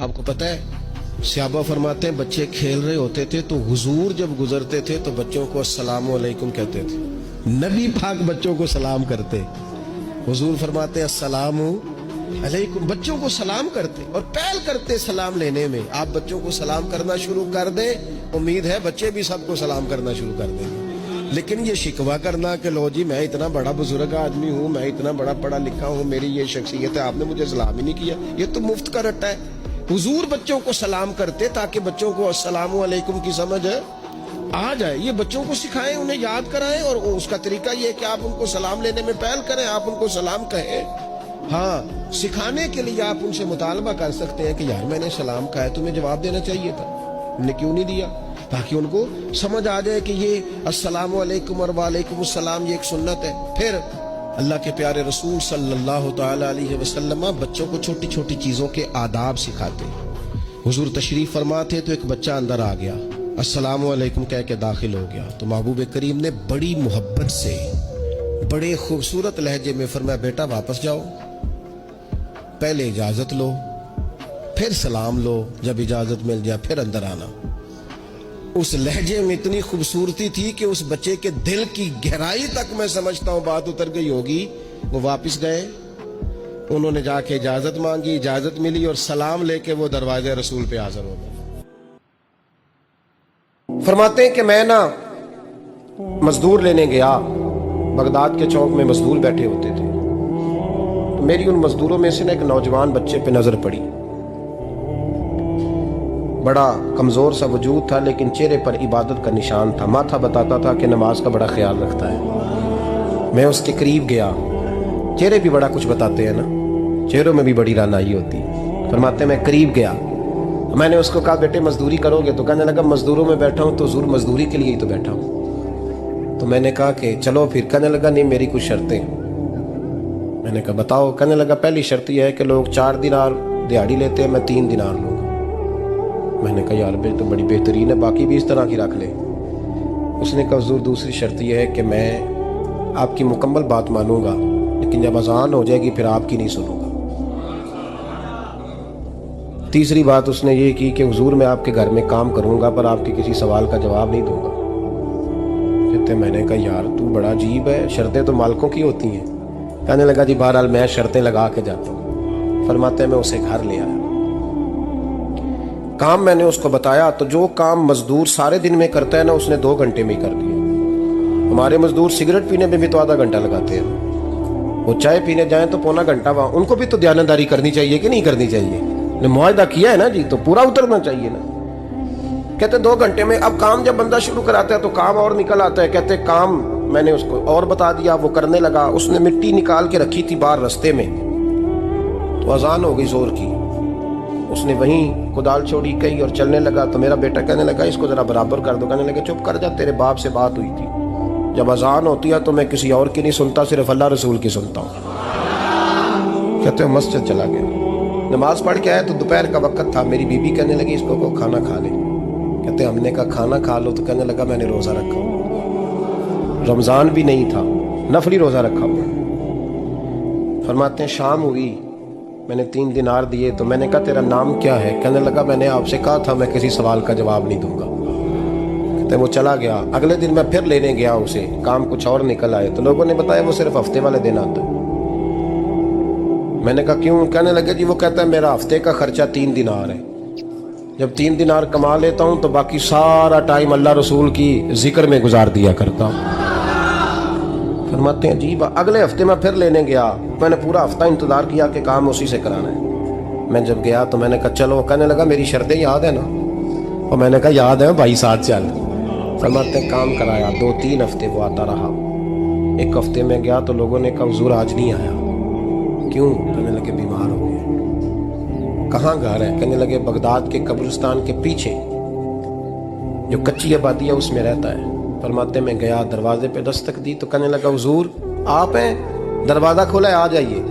آپ کو پتہ ہے صحابہ فرماتے ہیں بچے کھیل رہے ہوتے تھے تو حضور جب گزرتے تھے تو بچوں کو السلام علیکم کہتے تھے. نبی پاک بچوں کو سلام کرتے. حضور فرماتے ہیں السلام علیکم، بچوں کو سلام کرتے اور پہل کرتے سلام لینے میں. آپ بچوں کو سلام کرنا شروع کر دیں، امید ہے بچے بھی سب کو سلام کرنا شروع کر دیں گے. لیکن یہ شکوہ کرنا کہ لو جی میں اتنا بڑا بزرگ آدمی ہوں، میں اتنا بڑا پڑھا لکھا ہوں، میری یہ شخصیت ہے، آپ نے مجھے سلام ہی نہیں کیا، یہ تو مفت کا رٹا ہے. حضور بچوں کو سلام کرتے تاکہ بچوں کو السلام علیکم کی سمجھ آ جائے. یہ بچوں کو سکھائیں، انہیں یاد کرائیں، اور اس کا طریقہ یہ ہے کہ آپ ان کو سلام لینے میں پہل کریں، آپ ان کو سلام کہیں. ہاں، سکھانے کے لیے آپ ان سے مطالبہ کر سکتے ہیں کہ یار میں نے سلام کہا ہے، تمہیں جواب دینا چاہیے تھا، ہم نے کیوں نہیں دیا، تاکہ ان کو سمجھ آ جائے کہ یہ السلام علیکم اور وعلیکم السلام یہ ایک سنت ہے. پھر اللہ کے پیارے رسول صلی اللہ تعالی علیہ وسلم بچوں کو چھوٹی چھوٹی چیزوں کے آداب سکھاتے. حضور تشریف فرماتے تو ایک بچہ اندر آ گیا، السلام علیکم کہہ کے داخل ہو گیا تو محبوب کریم نے بڑی محبت سے بڑے خوبصورت لہجے میں فرمایا بیٹا واپس جاؤ، پہلے اجازت لو، پھر سلام لو، جب اجازت مل جائے پھر اندر آنا. اس لہجے میں اتنی خوبصورتی تھی کہ اس بچے کے دل کی گہرائی تک میں سمجھتا ہوں بات اتر گئی ہوگی. وہ واپس گئے، انہوں نے جا کے اجازت مانگی، اجازت ملی اور سلام لے کے وہ دروازے رسول پہ حاضر ہو گئے. فرماتے ہیں کہ میں مزدور لینے گیا، بغداد کے چوک میں مزدور بیٹھے ہوتے تھے. میری ان مزدوروں میں سے ایک نوجوان بچے پہ نظر پڑی. بڑا کمزور سا وجود تھا لیکن چہرے پر عبادت کا نشان تھا. ماتھا بتاتا تھا کہ نماز کا بڑا خیال رکھتا ہے. میں اس کے قریب گیا. چہرے بھی بڑا کچھ بتاتے ہیں نا، چہروں میں بھی بڑی رانائی ہوتی. فرماتے میں قریب گیا، میں نے اس کو کہا بیٹے مزدوری کرو گے؟ تو کہنے لگا مزدوروں میں بیٹھا ہوں تو حضور مزدوری کے لیے ہی تو بیٹھا ہوں. تو میں نے کہا کہ چلو پھر. کہنے لگا نہیں میری کچھ شرطیں. میں نے کہا بتاؤ. کہنے لگا پہلی شرط یہ ہے کہ لوگ 4 دینار دیہاڑی لیتے ہیں، میں 3 دینار لوں گا. میں نے کہا یار بھائی تو بڑی بہترین ہے، باقی بھی اس طرح کی رکھ لے. اس نے کہا حضور دوسری شرط یہ ہے کہ میں آپ کی مکمل بات مانوں گا لیکن جب اذان ہو جائے گی پھر آپ کی نہیں سنوں گا. تیسری بات اس نے یہ کی کہ حضور میں آپ کے گھر میں کام کروں گا پر آپ کے کسی سوال کا جواب نہیں دوں گا. کہتے میں نے کہا یار تو بڑا عجیب ہے، شرطیں تو مالکوں کی ہوتی ہیں. کہنے لگا جی بہرحال میں شرطیں لگا کے جاتا ہوں. فرماتے ہیں میں اسے گھر لے آیا. کام میں نے اس کو بتایا تو جو کام مزدور سارے دن میں کرتا ہے نا اس نے 2 گھنٹے میں ہی کر دیا. ہمارے مزدور سگریٹ پینے میں بھی تو آدھا گھنٹہ لگاتے ہیں، وہ چائے پینے جائیں تو پونا گھنٹہ وہاں. ان کو بھی تو دیانتداری کرنی چاہیے کہ نہیں کرنی چاہیے؟ نے معاہدہ کیا ہے نا جی تو پورا اترنا چاہیے نا. کہتے 2 گھنٹے میں. اب کام جب بندہ شروع کراتا ہے تو کام اور نکل آتا ہے. کہتے کام میں نے اس کو اور بتا دیا، وہ کرنے لگا. اس نے مٹی نکال کے رکھی تھی باہر رستے میں تو اذان ہو گئی زور کی. اس نے وہیں کدال چھوڑی کہی اور چلنے لگا. تو میرا بیٹا کہنے لگا اس کو ذرا برابر کر دو. کہنے لگا چپ کر جا، تیرے باپ سے بات ہوئی تھی، جب اذان ہوتی ہے تو میں کسی اور کی نہیں سنتا، صرف اللہ رسول کی سنتا ہوں. کہتے ہیں مسجد چلا گیا. نماز پڑھ کے آیا تو دوپہر کا وقت تھا. میری بیوی کہنے لگی اس کو کھانا کھا لے. کہتے ہم نے کہا کھانا کھا لو. تو کہنے لگا میں نے روزہ رکھا، رمضان بھی نہیں تھا، نفلی روزہ رکھا ہوا. فرماتے ہیں شام ہوئی، میں نے 3 دینار دیے. تو میں نے کہا تیرا نام کیا ہے؟ کہنے لگا میں نے آپ سے کہا تھا میں کسی سوال کا جواب نہیں دوں گا. کہتے وہ چلا گیا. اگلے دن میں پھر لینے گیا اسے، کام کچھ اور نکل آئے تو لوگوں نے بتایا وہ صرف ہفتے والے دن آتا ہے. میں نے کہا کیوں؟ کہنے لگے جی وہ کہتا ہے میرا ہفتے کا خرچہ 3 دینار ہے، جب 3 دینار کما لیتا ہوں تو باقی سارا ٹائم اللہ رسول کی ذکر میں گزار دیا کرتا ہوں. فرماتے ہیں عجیب. اگلے ہفتے میں پھر لینے گیا. میں نے پورا ہفتہ انتظار کیا کہ کام اسی سے کرانا ہے. میں جب گیا تو میں نے کہا چلو. کہنے لگا میری شرطیں یاد ہے نا؟ اور میں نے کہا یاد ہے بھائی ساتھ چل. فرماتے ہیں کام کرایا. 2-3 ہفتے وہ آتا رہا. ایک ہفتے میں گیا تو لوگوں نے کہا حضور آج نہیں آیا. کیوں؟ کہنے لگے بیمار ہو گئے. کہاں گھر ہے؟ کہنے لگے بغداد کے قبرستان کے پیچھے جو کچی آبادی ہے اس میں رہتا ہے. فرماتے میں گیا، دروازے پہ دستک دی تو کہنے لگا حضور آپ ہیں؟ دروازہ کھولا ہے، آ جائیے.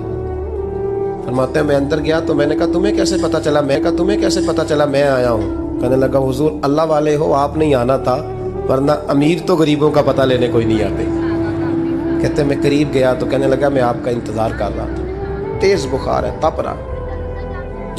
فرماتے ہیں میں اندر گیا تو میں نے کہا تمہیں کیسے پتہ چلا؟ میں کہا تمہیں کیسے پتہ چلا میں آیا ہوں؟ کہنے لگا حضور اللہ والے ہو آپ نہیں آنا تھا، ورنہ امیر تو غریبوں کا پتہ لینے کوئی نہیں آتے. کہتے میں قریب گیا تو کہنے لگا میں آپ کا انتظار کر رہا تھا. تیز بخار ہے، تپ رہا.